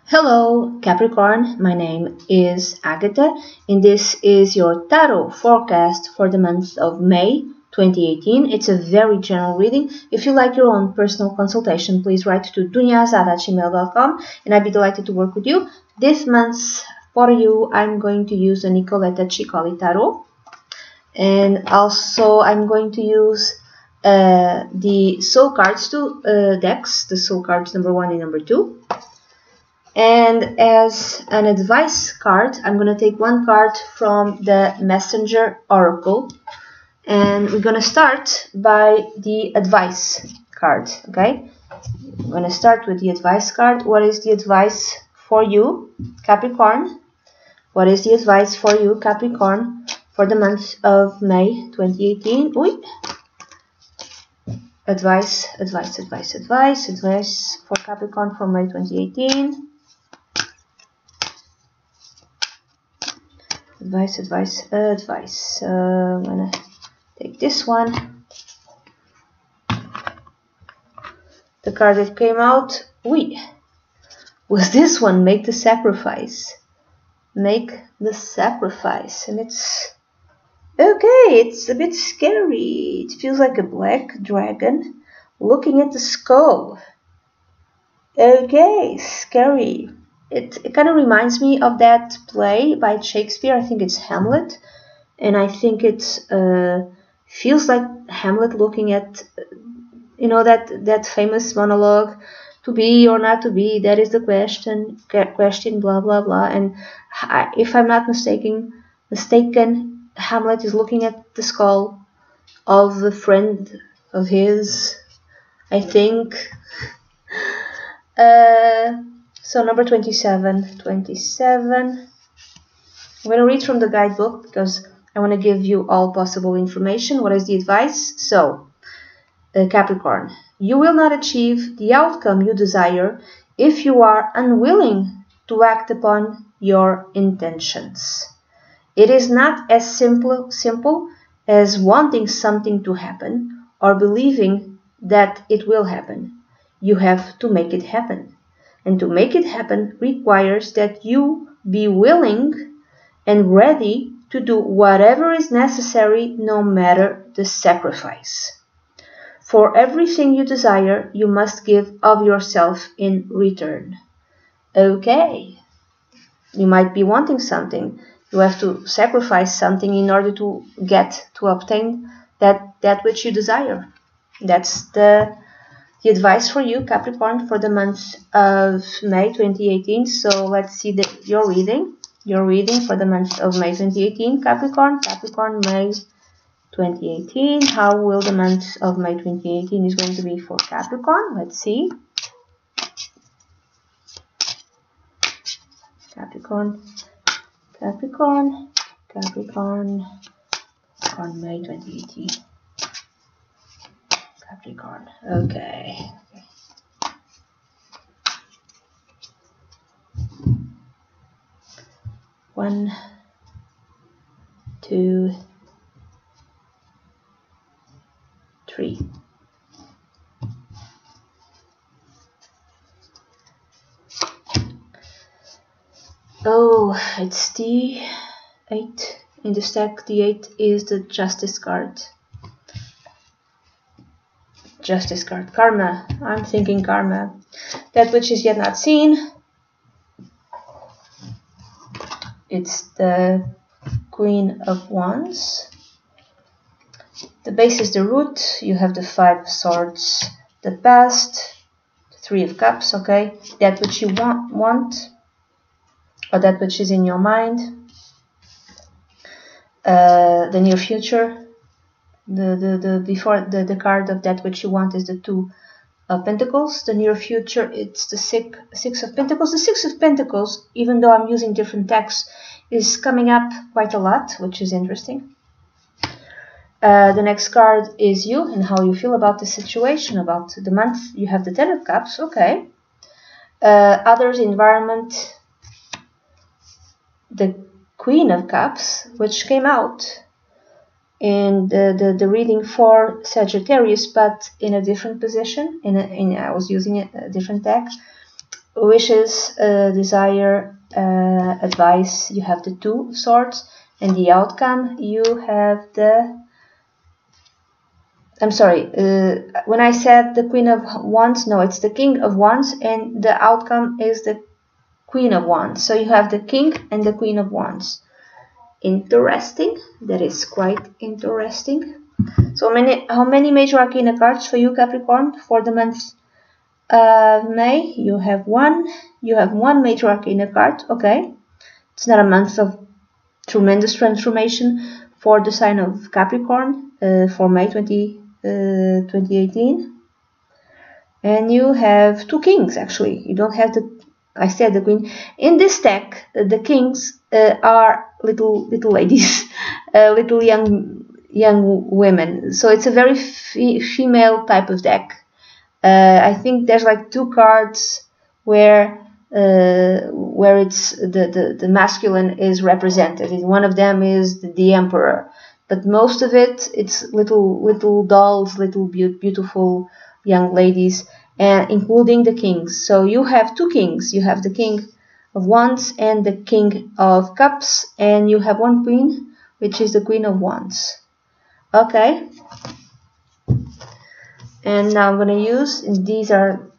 Hello Capricorn, my name is Agatha and this is your tarot forecast for the month of May 2018. It's a very general reading. If you like your own personal consultation, please write to dunyazade@gmail.com and I'd be delighted to work with you. This month for you, I'm going to use the Nicoletta Ciccoli Tarot, and also I'm going to use the Soul Cards decks, the Soul Cards number 1 and number 2. And as an advice card, I'm going to take one card from the Messenger Oracle. And we're going to start by the advice card, okay? I'm going to start with the advice card. What is the advice for you, Capricorn? What is the advice for you, Capricorn, for the month of May 2018? Advice for Capricorn for May 2018. Advice. I'm gonna take this one. The card that came out, was this one, Make the Sacrifice. Make the Sacrifice. And it's okay, it's a bit scary. It feels like a black dragon looking at the skull. Okay, scary. It kind of reminds me of that play by Shakespeare. I think it's Hamlet, and I think it feels like Hamlet looking at, that famous monologue, to be or not to be, that is the question, blah blah blah. And if I'm not mistaken, Hamlet is looking at the skull of a friend of his, I think. So number 27. I'm going to read from the guidebook because I want to give you all possible information. What is the advice? So, Capricorn, you will not achieve the outcome you desire if you are unwilling to act upon your intentions. It is not as simple as wanting something to happen or believing that it will happen. You have to make it happen. And to make it happen requires that you be willing and ready to do whatever is necessary, no matter the sacrifice. For everything you desire, you must give of yourself in return. Okay. You might be wanting something. You have to sacrifice something in order to obtain that which you desire. That's the advice for you, Capricorn, for the month of May 2018. So let's see your reading. Your reading for the month of May 2018, Capricorn, May 2018. How will the month of May 2018 is going to be for Capricorn? Let's see. Capricorn, May 2018. Capricorn. Okay. 1, 2, 3. Oh, it's the 8 in the stack. The 8 is the Justice card. Justice card. Karma. I'm thinking karma. That which is yet not seen. It's the Queen of Wands. The base is the root. You have the 5 of Swords. The past. The 3 of Cups. Okay. That which you want. Or that which is in your mind. The near future. The card of that which you want is the 2 of Pentacles. The near future, it's the 6 of Pentacles. The 6 of Pentacles, even though I'm using different texts, is coming up quite a lot, which is interesting. The next card is you and how you feel about the situation, about the month. You have the 10 of Cups, okay. Others, environment, the Queen of Cups, which came out in the reading for Sagittarius, but in a different position. I was using a different deck. wishes, desire, advice, you have the Two of Swords, and the outcome you have the, I'm sorry, when I said the Queen of Wands, no, it's the King of Wands, and the outcome is the Queen of Wands. So you have the King and the Queen of Wands. Interesting. That is quite interesting. So how many major arcana cards for you, Capricorn, for the month of May? You have one. You have one major arcana card. Okay. It's not a month of tremendous transformation for the sign of Capricorn for May 2018. And you have two kings, actually. You don't have the, I said the queen. In this deck, the kings are little ladies, little young women. So it's a very female type of deck. I think there's like two cards where it's the masculine is represented. One of them is the emperor, but most of it's little dolls, little beautiful young ladies, and including the kings. So you have two kings. You have the King of Wands and the King of Cups, and you have one queen, which is the Queen of Wands. Okay. And now I'm going to use, these are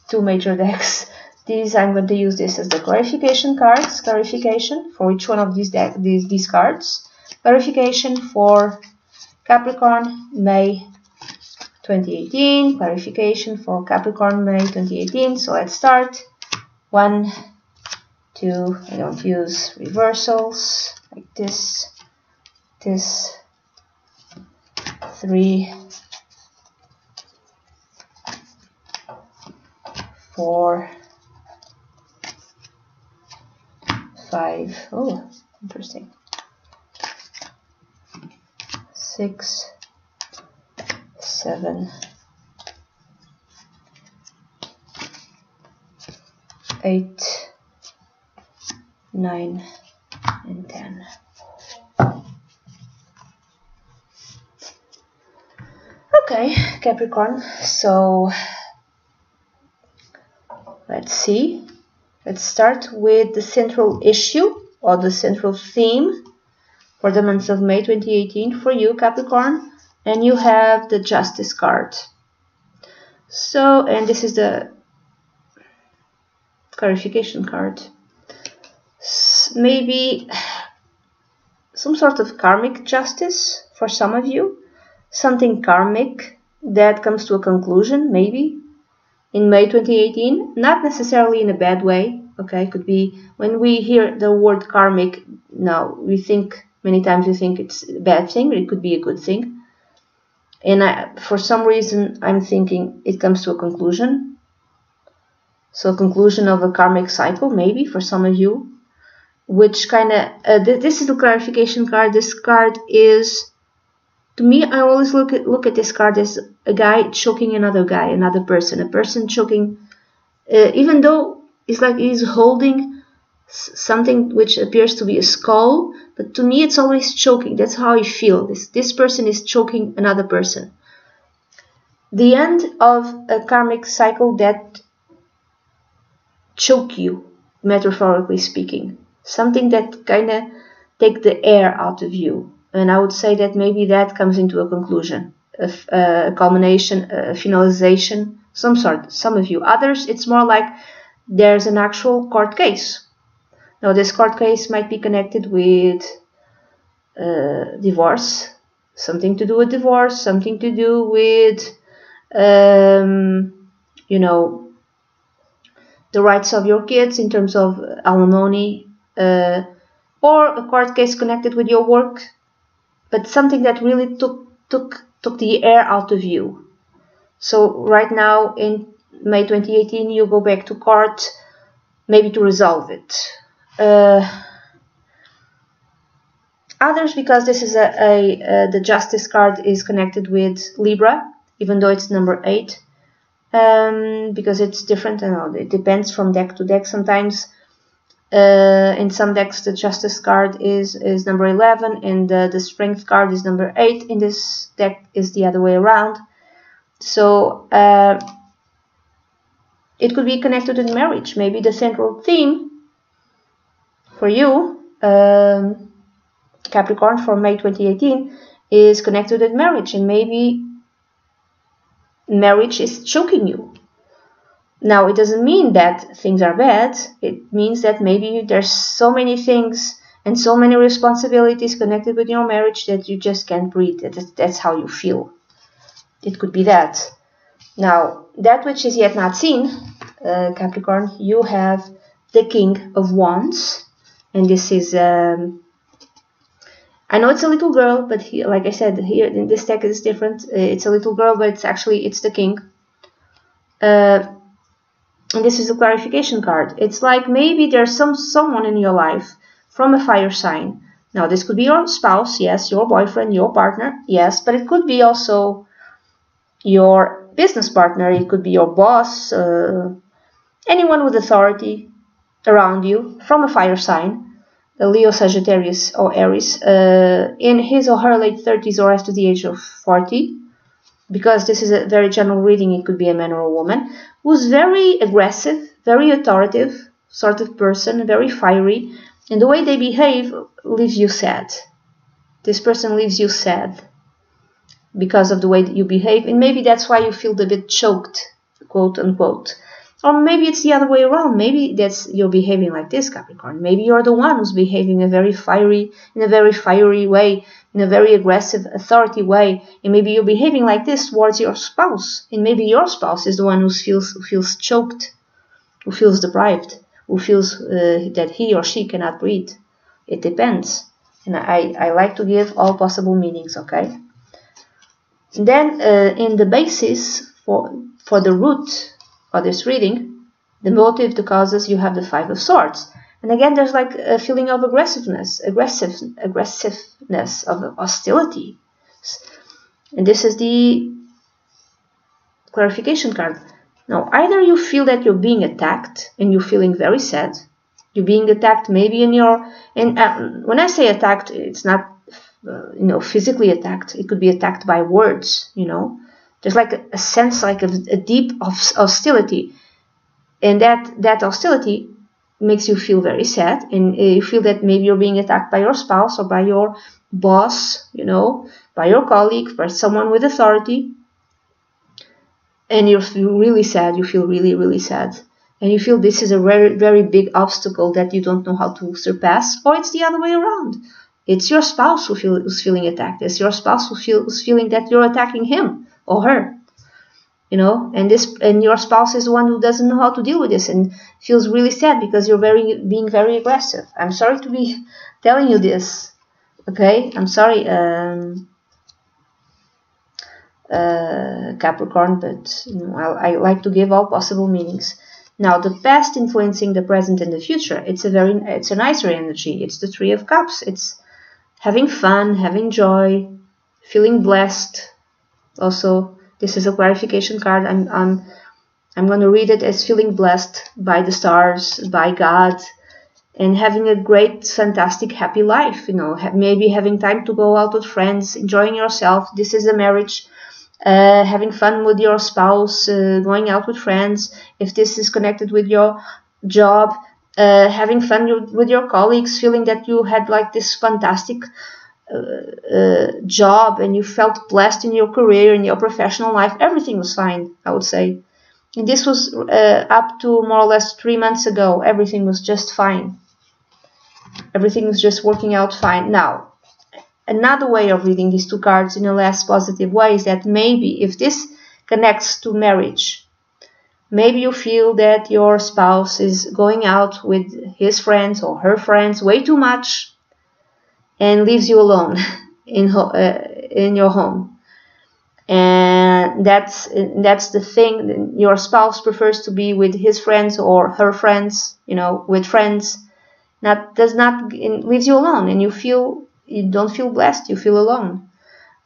two major decks. I'm going to use this as the clarification cards. Clarification for each one of these cards. Clarification for Capricorn, May 2018. Clarification for Capricorn, May 2018. So let's start. 1, 2. I don't use reversals like this. 3, 4, 5. Oh, interesting. 6, 7, 8, 9, and 10. Okay, Capricorn. So let's see. Let's start with the central issue or the central theme for the month of May 2018 for you, Capricorn. And you have the Justice card. So, and this is the clarification card. Maybe some sort of karmic justice for some of you. Something karmic that comes to a conclusion, maybe. In May 2018, not necessarily in a bad way, okay? Could be when we hear the word karmic, now many times we think it's a bad thing, or it could be a good thing. And for some reason, I'm thinking it comes to a conclusion. So a conclusion of a karmic cycle, maybe, for some of you. Which kind of, this is the clarification card. This card is, to me, I always look at this card as a guy choking another guy, another person. A person choking, even though it's like he's holding something which appears to be a skull, but to me it's always choking. That's how I feel. This person is choking another person. The end of a karmic cycle that choke you, metaphorically speaking. Something that kind of take the air out of you. And I would say that maybe that comes into a conclusion, a culmination, a finalization, some sort, some of you. Others, it's more like there's an actual court case. Now, this court case might be connected with divorce, something to do with divorce, something to do with, you know, the rights of your kids in terms of alimony, or a court case connected with your work, but something that really took the air out of you. So right now in May 2018, you go back to court, maybe to resolve it. Others, because this is the Justice card is connected with Libra, even though it's number 8, because it's different. I know it depends from deck to deck. Sometimes in some decks the Justice card is number 11 and the Strength card is number 8. In this deck is the other way around. So It could be connected with marriage. Maybe the central theme for you, Capricorn, for May 2018 is connected with marriage, and maybe marriage is choking you. Now, it doesn't mean that things are bad. It means that maybe there's so many things and so many responsibilities connected with your marriage that you just can't breathe. That's how you feel. It could be that. Now, that which is yet not seen, Capricorn, you have the King of Wands. And this is, I know it's a little girl, but here, like I said, here in this deck is different. It's a little girl, but it's the king. And this is a clarification card. It's like maybe there's someone in your life from a fire sign. Now, this could be your spouse, yes, your boyfriend, your partner, yes, but it could be also your business partner. It could be your boss, anyone with authority around you from a fire sign. Leo, Sagittarius, or Aries, in his or her late 30s or after the age of 40, because this is a very general reading, it could be a man or a woman, who's very aggressive, very authoritative sort of person, very fiery, and the way they behave leaves you sad. This person leaves you sad because of the way that you behave, and maybe that's why you feel a bit choked, quote unquote. Or maybe it's the other way around. Maybe you're behaving like this, Capricorn. Maybe you're the one who's behaving in a very fiery way, in a very aggressive, authority way. And maybe you're behaving like this towards your spouse. And maybe your spouse is the one who feels choked, who feels deprived, who feels that he or she cannot breathe. It depends. And I like to give all possible meanings, okay? And then in the basis for the root of this reading, the motive, the causes, you have the Five of Swords. And again, there's like a feeling of aggressiveness, of hostility. And this is the clarification card. Now, either you feel that you're being attacked and you're feeling very sad. You're being attacked maybe when I say attacked, it's not, physically attacked. It could be attacked by words, There's like a sense, like a deep hostility. And that hostility makes you feel very sad. And you feel that maybe you're being attacked by your spouse or by your boss, by your colleague, by someone with authority. And you feel really sad. You feel really, really sad. And you feel this is a very, very big obstacle that you don't know how to surpass. Or it's the other way around. It's your spouse who's feeling attacked. It's your spouse who's feeling that you're attacking him or her, and your spouse is the one who doesn't know how to deal with this and feels really sad because you're being very aggressive. I'm sorry to be telling you this, okay? I'm sorry, Capricorn, but I like to give all possible meanings. Now, the past influencing the present and the future. It's a nicer energy. It's the Three of Cups. It's having fun, having joy, feeling blessed. Also, this is a clarification card. I'm going to read it as feeling blessed by the stars, by God, and having a great, fantastic, happy life. Maybe having time to go out with friends, enjoying yourself. This is a marriage. Having fun with your spouse, going out with friends. If this is connected with your job, having fun with your colleagues, feeling that you had like this fantastic job and you felt blessed in your career, in your professional life. Everything was fine, I would say. And this was up to more or less 3 months ago. Everything was just fine. Everything was just working out fine. Now, another way of reading these two cards in a less positive way is that maybe if this connects to marriage, maybe you feel that your spouse is going out with his friends or her friends way too much and leaves you alone in your home. And that's the thing. Your spouse prefers to be with his friends or her friends, with friends. Leaves you alone, and you don't feel blessed. You feel alone,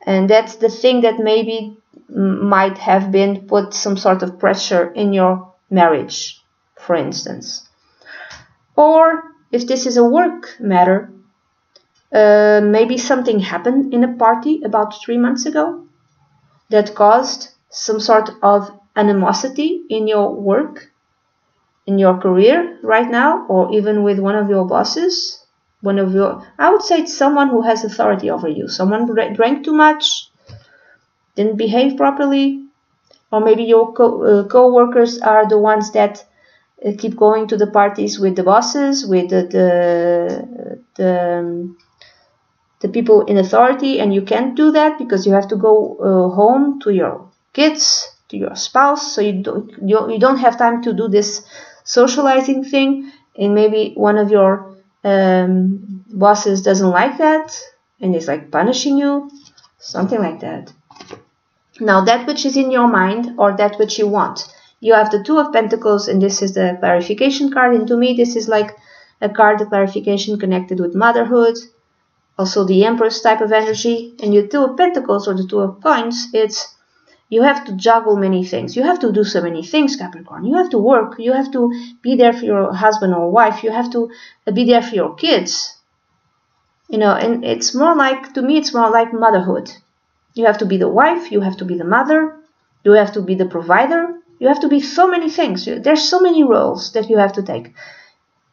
and that's the thing that maybe might have been put some sort of pressure in your marriage, for instance. Or if this is a work matter. Maybe something happened in a party about 3 months ago that caused some sort of animosity in your work, in your career right now, or even with one of your bosses, I would say it's someone who has authority over you. Someone drank too much, didn't behave properly, or maybe your co-workers are the ones that keep going to the parties with the bosses, with the people in authority, and you can't do that because you have to go home to your kids, to your spouse, so you don't have time to do this socializing thing, and maybe one of your bosses doesn't like that and is like punishing you, something like that. Now, that which is in your mind, or that which you want, you have the Two of Pentacles, and this is the clarification card, and to me this is like a card, the clarification connected with motherhood, also the Empress type of energy. And your Two of Pentacles, or the Two of Coins, it's you have to juggle many things. You have to do so many things, Capricorn. You have to work. You have to be there for your husband or wife. You have to be there for your kids. And it's more like, to me, it's more like motherhood. You have to be the wife. You have to be the mother. You have to be the provider. You have to be so many things. There's so many roles that you have to take.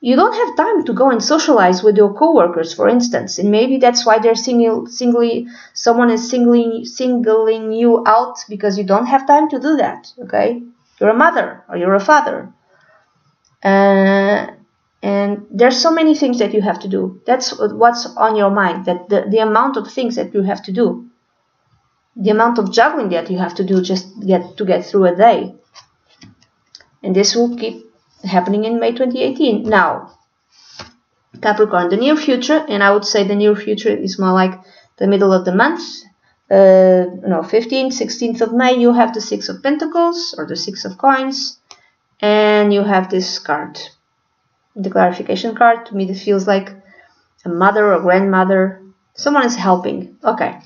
You don't have time to go and socialize with your coworkers, for instance, and maybe that's why they're someone is singling you out, because you don't have time to do that. Okay, you're a mother or you're a father, and there's so many things that you have to do. That's what's on your mind. That the amount of things that you have to do, the amount of juggling that you have to do just to get through a day, and this will keep happening in May 2018. Now, Capricorn, the near future, and I would say the near future is more like the middle of the month, 15th, 16th of May, you have the Six of Pentacles, or the Six of Coins, and you have this card, the clarification card. To me, this feels like a mother or grandmother. Someone is helping. Okay.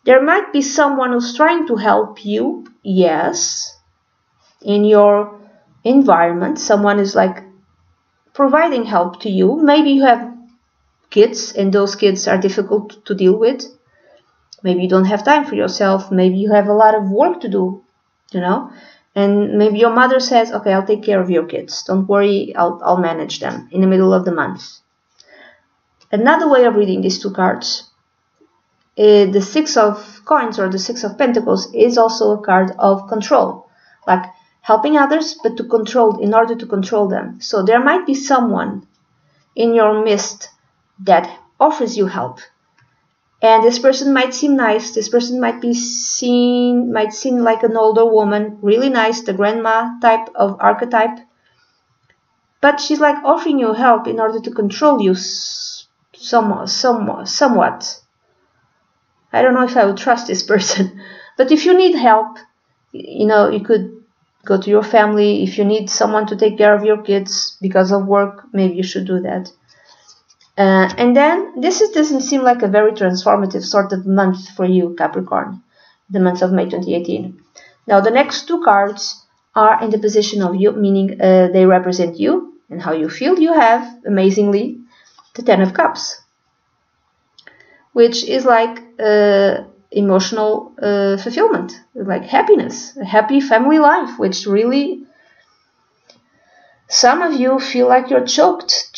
There might be someone who's trying to help you, yes, in your environment. Someone is like providing help to you. Maybe you have kids and those kids are difficult to deal with. Maybe you don't have time for yourself. Maybe you have a lot of work to do, and maybe your mother says, okay, I'll take care of your kids, don't worry, I'll manage them in the middle of the month. Another way of reading these two cards, the Six of Coins, or the Six of Pentacles, is also a card of control, like helping others, but in order to control them. So there might be someone in your midst that offers you help, and this person might seem nice. This person might seem like an older woman, really nice, the grandma type of archetype, but she's like offering you help in order to control you somewhat. I don't know if I would trust this person, but if you need help, you could go to your family. If you need someone to take care of your kids because of work, maybe you should do that. And then this doesn't seem like a very transformative sort of month for you, Capricorn, the month of May 2018. Now, the next two cards are in the position of you, meaning they represent you and how you feel. You have, amazingly, the Ten of Cups, which is like emotional fulfillment, like happiness, a happy family life, which really, some of you feel like you're choked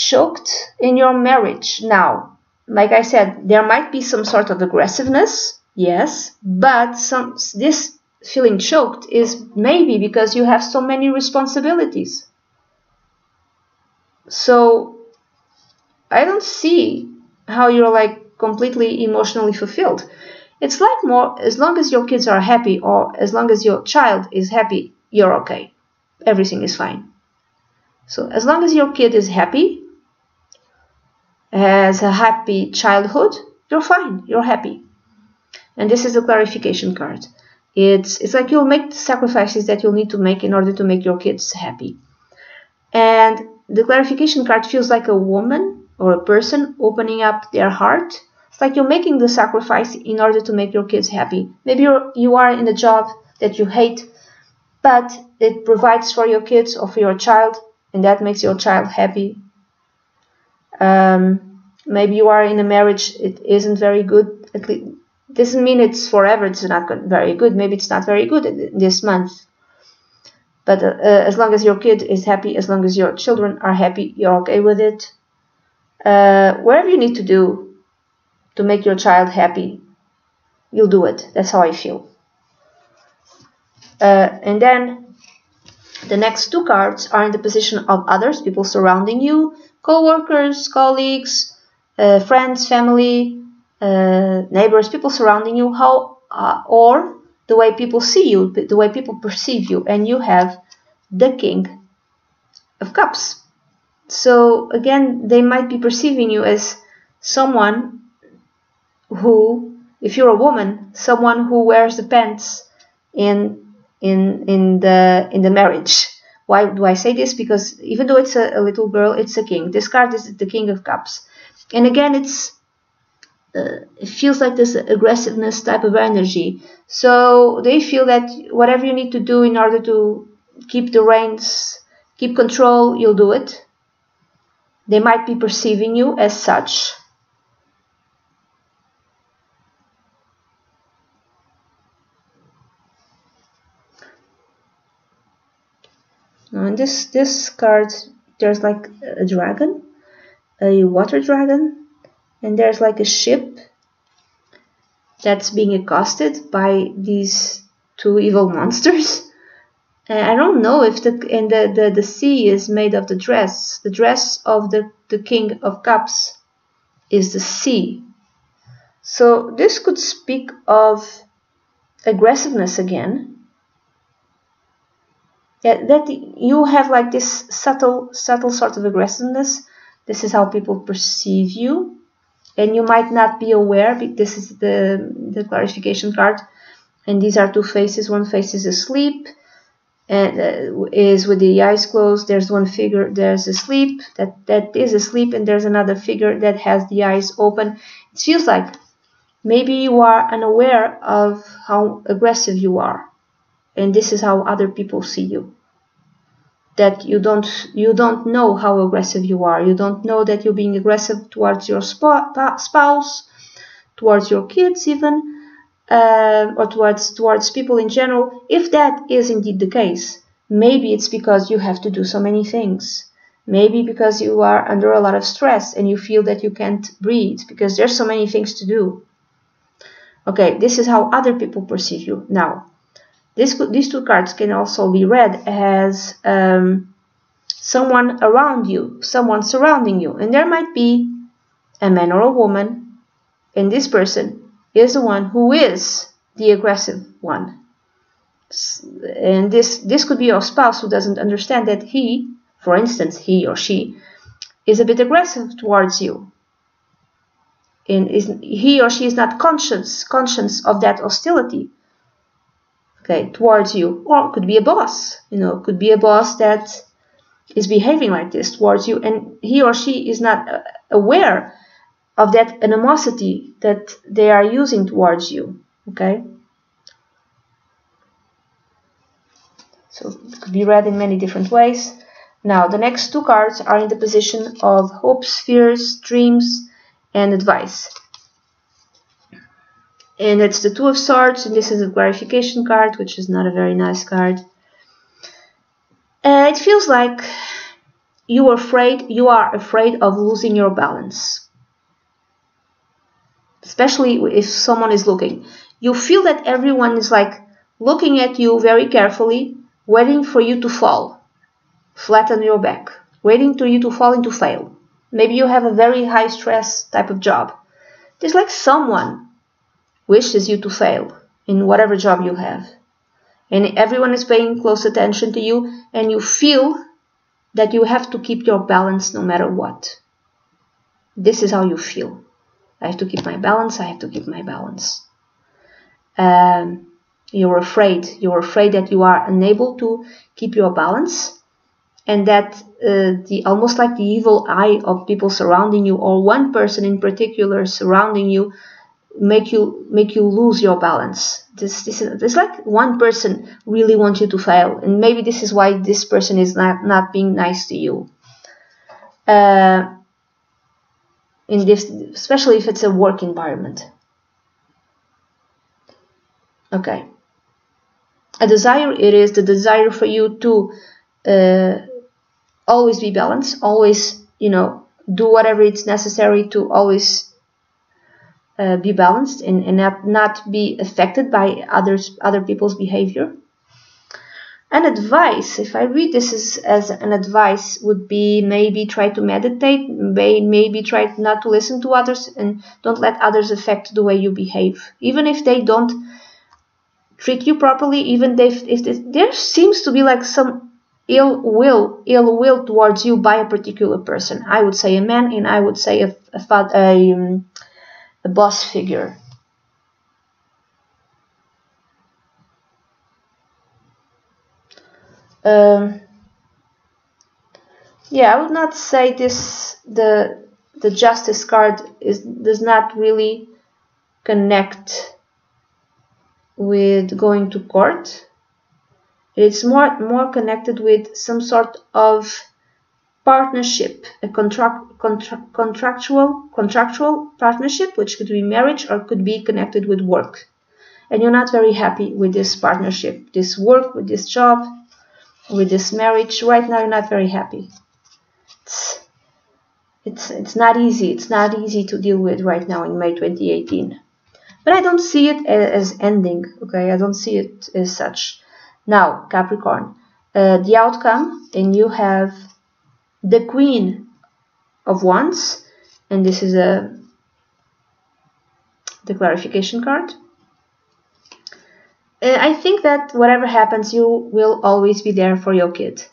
in your marriage. Now, like I said, there might be some sort of aggressiveness, yes, but this feeling choked is maybe because you have so many responsibilities. So I don't see how you're like completely emotionally fulfilled. It's like more, as long as your kids are happy, or as long as your child is happy, you're okay. Everything is fine. So as long as your kid is happy, has a happy childhood, you're fine, you're happy. And this is a clarification card. It's like you'll make the sacrifices that you'll need to make in order to make your kids happy. And the clarification card feels like a woman or a person opening up their heart. It's like you're making the sacrifice in order to make your kids happy. Maybe you are in a job that you hate, but it provides for your kids or for your child, and that makes your child happy. Maybe you are in a marriage, it isn't very good. At least, doesn't mean it's forever, it's not very good. Maybe it's not very good this month. But as long as your kid is happy, as long as your children are happy, you're okay with it. Whatever you need to do to make your child happy, you'll do it. That's how I feel. And then the next two cards are in the position of others, people surrounding you, co-workers, colleagues, friends, family, neighbors, people surrounding you, or the way people see you, the way people perceive you, and you have the King of Cups. So again, they might be perceiving you as someone who, if you're a woman, someone who wears the pants in the marriage. Why do I say this? Because even though it's a little girl, it's a king. This card is the King of Cups, and again, it feels like this aggressiveness type of energy. So they feel that whatever you need to do in order to keep the reins, keep control, you'll do it. They might be perceiving you as such. In this card, there's like a dragon, a water dragon, and there's like a ship that's being accosted by these two evil monsters. And I don't know if the sea is made of the dress. The dress of the King of Cups is the sea. So this could speak of aggressiveness again. Yeah, that you have like this subtle sort of aggressiveness. This is how people perceive you, and you might not be aware. This is the clarification card, and these are two faces. One face is asleep, and is with the eyes closed. There's one figure. There's asleep. That is asleep, and there's another figure that has the eyes open. It feels like maybe you are unaware of how aggressive you are. And this is how other people see you. That you don't know how aggressive you are. You don't know that you're being aggressive towards your spouse, towards your kids even, or towards people in general. If that is indeed the case, maybe it's because you have to do so many things. Maybe because you are under a lot of stress and you feel that you can't breathe because there's so many things to do. Okay, this is how other people perceive you. Now, these two cards can also be read as someone around you, someone surrounding you. And there might be a man or a woman, and this person is the one who is the aggressive one. And this could be your spouse who doesn't understand that he, for instance, he or she, is a bit aggressive towards you. And he or she is not conscious of that hostility. Okay, towards you, or it could be a boss. It could be a boss that is behaving like this towards you, and he or she is not aware of that animosity that they are using towards you. Okay, so it could be read in many different ways. Now, the next two cards are in the position of hopes, fears, dreams, and advice. And it's the Two of Swords, and this is a clarification card, which is not a very nice card. It feels like you are afraid of losing your balance. Especially if someone is looking. You feel that everyone is like looking at you very carefully, waiting for you to fall, flat on your back, waiting for you to fall and to fail. Maybe you have a very high stress type of job. There's like someone wishes you to fail in whatever job you have. And everyone is paying close attention to you, and you feel that you have to keep your balance no matter what. This is how you feel. I have to keep my balance, I have to keep my balance. You're afraid that you are unable to keep your balance, and that almost like the evil eye of people surrounding you, or one person in particular surrounding you, make you lose your balance. It's like one person really wants you to fail, and maybe this is why this person is not being nice to you. In this, especially if it's a work environment. Okay. a desire. It is the desire for you to always be balanced, always, you know, do whatever it's necessary to always be balanced and not be affected by other people's behavior. An advice, if I read this as an advice, would be maybe try to meditate, maybe try not to listen to others, and don't let others affect the way you behave. Even if they don't treat you properly, even if there seems to be like some ill will towards you by a particular person. I would say a man, and I would say a boss figure. Yeah, I would not say this. The Justice card does not really connect with going to court. It's more connected with some sort of partnership, a contractual partnership, which could be marriage or could be connected with work. And you're not very happy with this partnership, this work, with this job, with this marriage. Right now, you're not very happy. It's not easy. It's not easy to deal with right now in May 2018. But I don't see it as ending. Okay, I don't see it as such. Now, Capricorn, the outcome, and you have the Queen of Wands, and this is the clarification card. I think that whatever happens, you will always be there for your kid.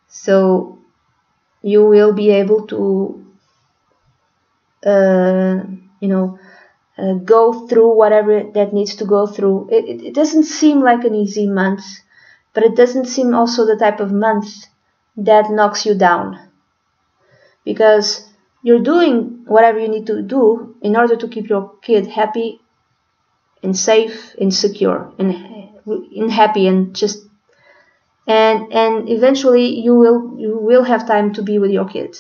So you will be able to, go through whatever that needs to go through. It doesn't seem like an easy month, but it doesn't seem also the type of month that knocks you down, because you're doing whatever you need to do in order to keep your kid happy and safe and secure and happy, and just and eventually you will have time to be with your kid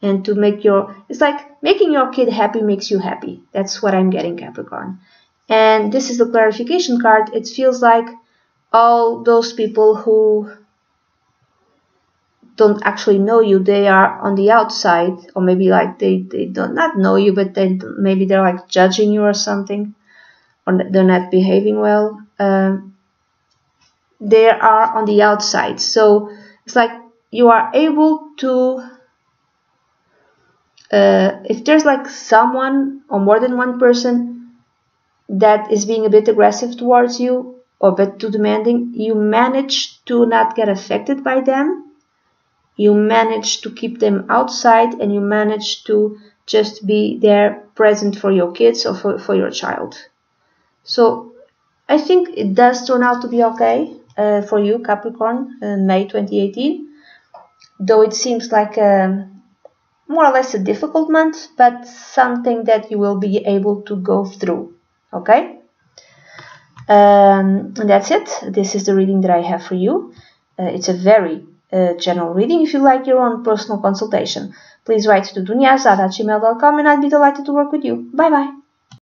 and to make it's like making your kid happy makes you happy. That's what I'm getting, Capricorn. And this is the clarification card. It feels like all those people who don't actually know you, they are on the outside, or maybe like they do not know you, but maybe they're like judging you or something, or they're not behaving well. They are on the outside. So it's like you are able to, if there's like someone or more than one person that is being a bit aggressive towards you or a bit too demanding, you manage to not get affected by them. You manage to keep them outside, and you manage to just be there present for your kids or for your child. So I think it does turn out to be okay for you, Capricorn, in May 2018. Though it seems like more or less a difficult month, but something that you will be able to go through. Okay? And that's it. This is the reading that I have for you. It's a very general reading. If you like your own personal consultation, please write to dunyazade@gmail.com, and I'd be delighted to work with you. Bye bye.